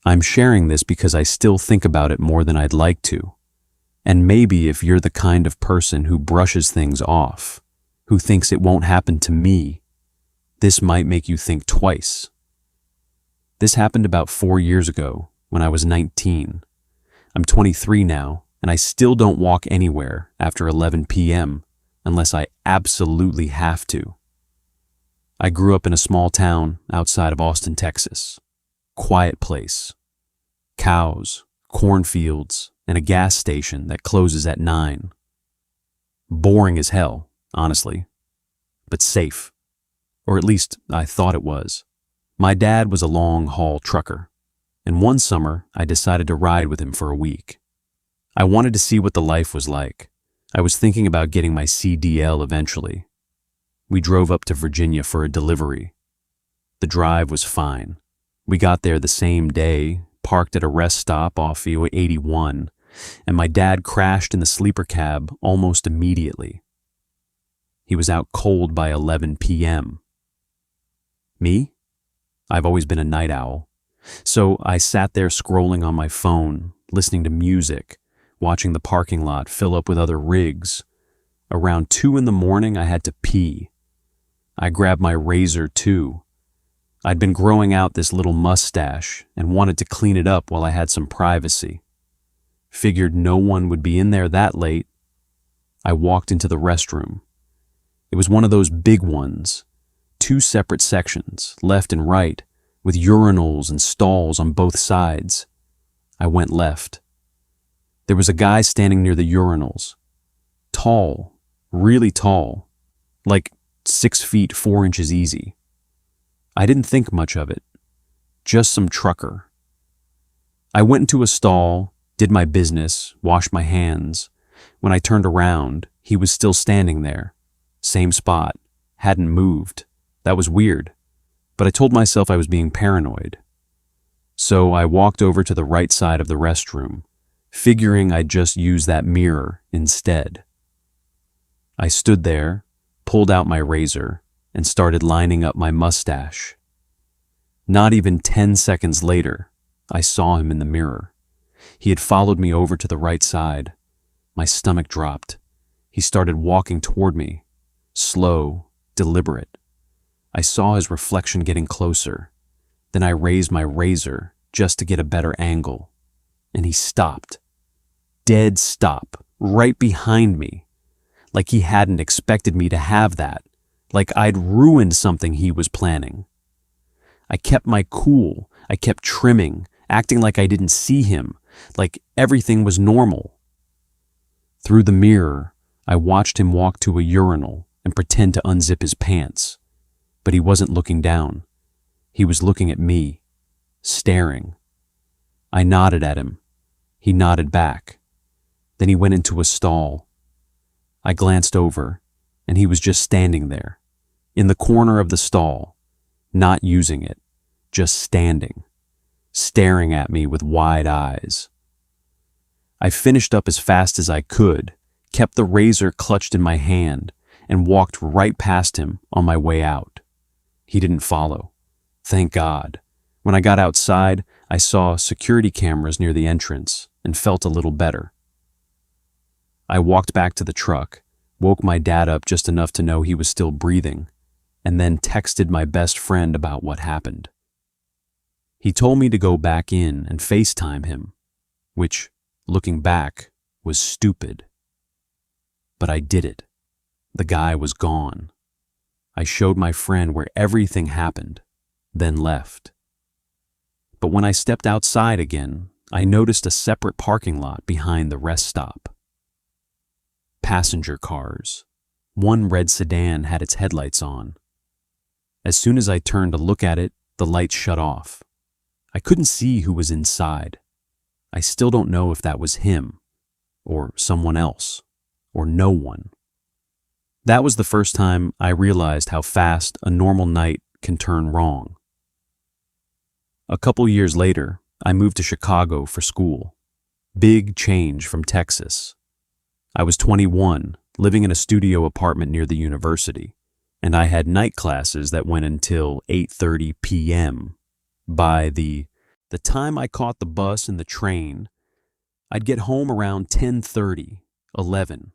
I'm sharing this because I still think about it more than I'd like to. And maybe if you're the kind of person who brushes things off, who thinks it won't happen to me, this might make you think twice. This happened about 4 years ago when I was 19. I'm 23 now, and I still don't walk anywhere after 11 p.m. unless I absolutely have to. I grew up in a small town outside of Austin, Texas. Quiet place. Cows, cornfields, and a gas station that closes at 9. Boring as hell, honestly, but safe. Or at least I thought it was. My dad was a long-haul trucker, and one summer I decided to ride with him for a week. I wanted to see what the life was like. I was thinking about getting my CDL eventually. We drove up to Virginia for a delivery. The drive was fine. We got there the same day, parked at a rest stop off 81, and my dad crashed in the sleeper cab almost immediately. He was out cold by 11 p.m. Me? I've always been a night owl. So I sat there scrolling on my phone, listening to music, watching the parking lot fill up with other rigs. Around 2 in the morning, I had to pee. I grabbed my razor too. I'd been growing out this little mustache and wanted to clean it up while I had some privacy. Figured no one would be in there that late. I walked into the restroom. It was one of those big ones, 2 separate sections, left and right, with urinals and stalls on both sides. I went left. There was a guy standing near the urinals. Tall, really tall, like 6 feet 4 inches easy. I didn't think much of it. Just some trucker. I went into a stall, did my business, washed my hands. When I turned around, he was still standing there. Same spot. Hadn't moved. That was weird. But I told myself I was being paranoid. So I walked over to the right side of the restroom, figuring I'd just use that mirror instead. I stood there, pulled out my razor, and started lining up my mustache. Not even 10 seconds later, I saw him in the mirror. He had followed me over to the right side. My stomach dropped. He started walking toward me, slow, deliberate. I saw his reflection getting closer. Then I raised my razor just to get a better angle. And he stopped. Dead stop, right behind me. Like he hadn't expected me to have that. Like I'd ruined something he was planning. I kept my cool. I kept trimming, acting like I didn't see him, like everything was normal. Through the mirror, I watched him walk to a urinal and pretend to unzip his pants. But he wasn't looking down. He was looking at me, staring. I nodded at him. He nodded back. Then he went into a stall. I glanced over, and he was just standing there, in the corner of the stall, not using it, just standing, staring at me with wide eyes. I finished up as fast as I could, kept the razor clutched in my hand, and walked right past him on my way out. He didn't follow. Thank God. When I got outside, I saw security cameras near the entrance and felt a little better. I walked back to the truck, woke my dad up just enough to know he was still breathing, and then texted my best friend about what happened. He told me to go back in and FaceTime him, which, looking back, was stupid. But I did it. The guy was gone. I showed my friend where everything happened, then left. But when I stepped outside again, I noticed a separate parking lot behind the rest stop. Passenger cars. One red sedan had its headlights on. As soon as I turned to look at it, the lights shut off. I couldn't see who was inside. I still don't know if that was him, or someone else, or no one. That was the first time I realized how fast a normal night can turn wrong. A couple years later, I moved to Chicago for school. Big change from Texas. I was 21, living in a studio apartment near the university, and I had night classes that went until 8:30 p.m. By the The time I caught the bus and the train, I'd get home around 10:30, 11.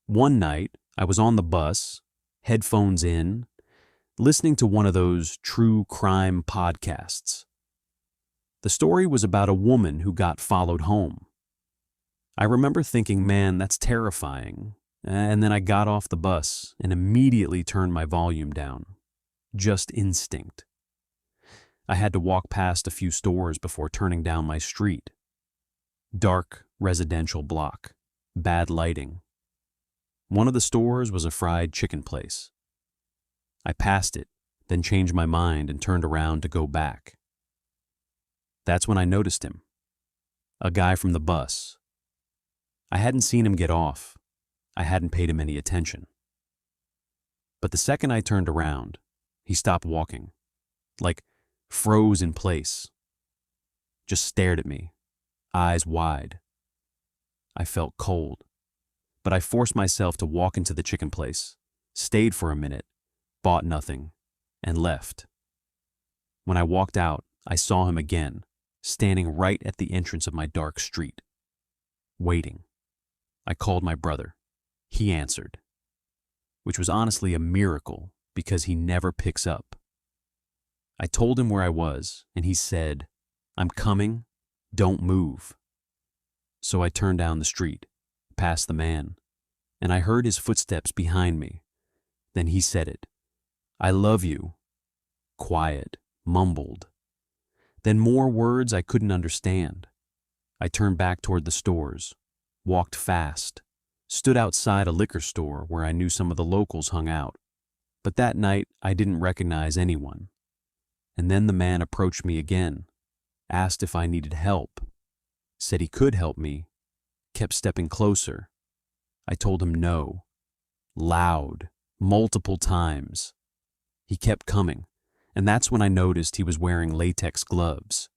One night, I was on the bus, headphones in, listening to one of those true crime podcasts. The story was about a woman who got followed home. I remember thinking, man, that's terrifying. And then I got off the bus and immediately turned my volume down. Just instinct. I had to walk past a few stores before turning down my street. Dark residential block, bad lighting. One of the stores was a fried chicken place. I passed it, then changed my mind and turned around to go back. That's when I noticed him. A guy from the bus. I hadn't seen him get off. I hadn't paid him any attention. But the second I turned around, he stopped walking, like froze in place. Just stared at me, eyes wide. I felt cold, but I forced myself to walk into the chicken place, stayed for a minute, bought nothing, and left. When I walked out, I saw him again, standing right at the entrance of my dark street, waiting. I called my brother. He answered, which was honestly a miracle because he never picks up. I told him where I was, and he said, "I'm coming, don't move." So I turned down the street, past the man, and I heard his footsteps behind me. Then he said it, "I love you." Quiet, mumbled. Then more words I couldn't understand. I turned back toward the stores, walked fast, stood outside a liquor store where I knew some of the locals hung out. But that night, I didn't recognize anyone. And then the man approached me again, asked if I needed help, said he could help me, kept stepping closer. I told him no, loud, multiple times. He kept coming, and that's when I noticed he was wearing latex gloves.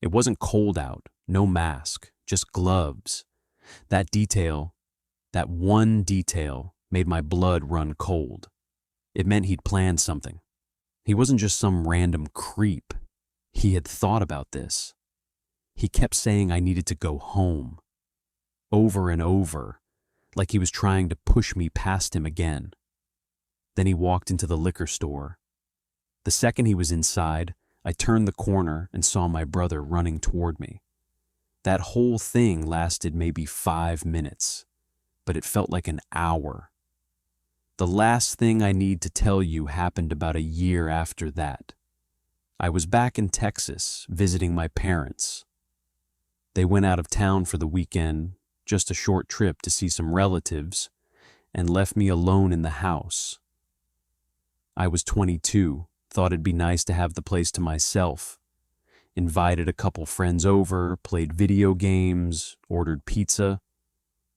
It wasn't cold out, no mask, just gloves. That detail, that one detail, made my blood run cold. It meant he'd planned something. He wasn't just some random creep. He had thought about this. He kept saying I needed to go home. Over and over, like he was trying to push me past him again. Then he walked into the liquor store. The second he was inside, I turned the corner and saw my brother running toward me. That whole thing lasted maybe 5 minutes, but it felt like an hour. The last thing I need to tell you happened about a year after that. I was back in Texas visiting my parents. They went out of town for the weekend, just a short trip to see some relatives, and left me alone in the house. I was 22, thought it'd be nice to have the place to myself. Invited a couple friends over, played video games, ordered pizza.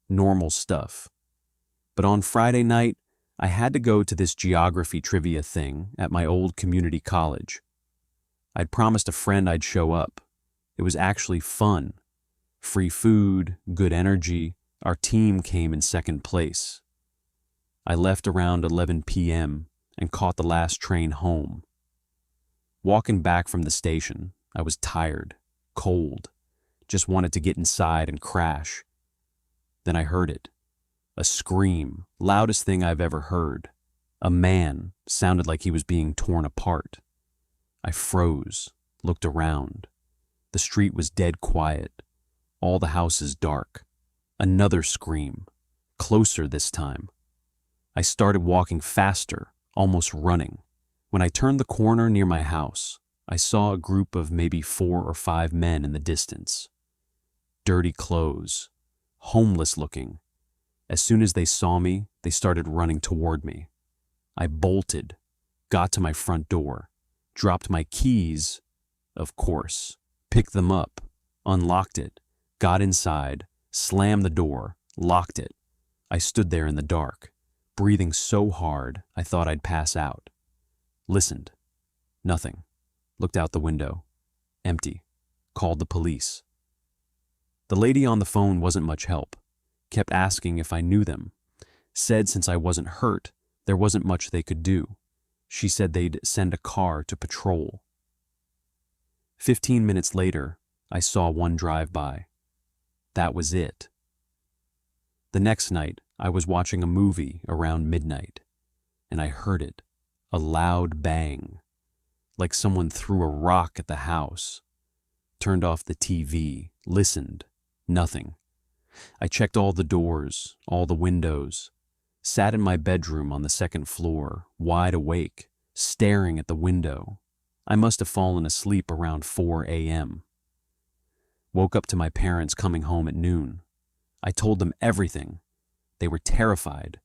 Normal stuff. But on Friday night, I had to go to this geography trivia thing at my old community college. I'd promised a friend I'd show up. It was actually fun. Free food, good energy. Our team came in second place. I left around 11 p.m. and caught the last train home. Walking back from the station, I was tired, cold, just wanted to get inside and crash. Then I heard it. A scream, loudest thing I've ever heard. A man, sounded like he was being torn apart. I froze, looked around. The street was dead quiet. All the houses dark. Another scream, closer this time. I started walking faster, almost running. When I turned the corner near my house, I saw a group of maybe 4 or 5 men in the distance. Dirty clothes, homeless looking. As soon as they saw me, they started running toward me. I bolted, got to my front door, dropped my keys, of course, picked them up, unlocked it, got inside, slammed the door, locked it. I stood there in the dark, breathing so hard I thought I'd pass out. Listened. Nothing. Looked out the window. Empty. Called the police. The lady on the phone wasn't much help. Kept asking if I knew them. Said since I wasn't hurt, there wasn't much they could do. She said they'd send a car to patrol. 15 minutes later, I saw one drive by. That was it. The next night, I was watching a movie around midnight, and I heard it, a loud bang, like someone threw a rock at the house. Turned off the TV, listened, nothing. I checked all the doors, all the windows, sat in my bedroom on the second floor, wide awake, staring at the window. I must have fallen asleep around 4 a.m. Woke up to my parents coming home at noon. I told them everything. They were terrified.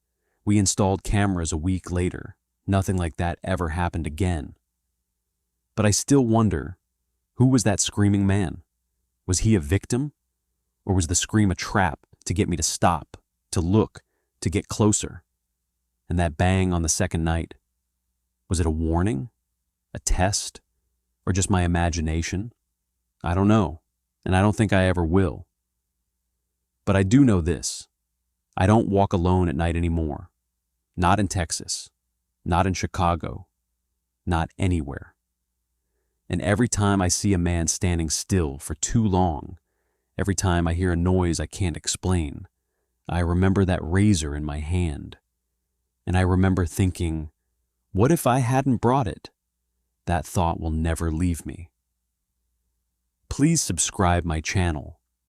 We installed cameras a week later. Nothing like that ever happened again. But I still wonder, who was that screaming man? Was he a victim? Or was the scream a trap to get me to stop, to look, to get closer? And that bang on the second night, was it a warning? A test? Or just my imagination? I don't know, and I don't think I ever will. But I do know this. I don't walk alone at night anymore. Not in Texas. Not in Chicago. Not anywhere. And every time I see a man standing still for too long, every time I hear a noise I can't explain, I remember that razor in my hand. And I remember thinking, what if I hadn't brought it? That thought will never leave me. Please subscribe my channel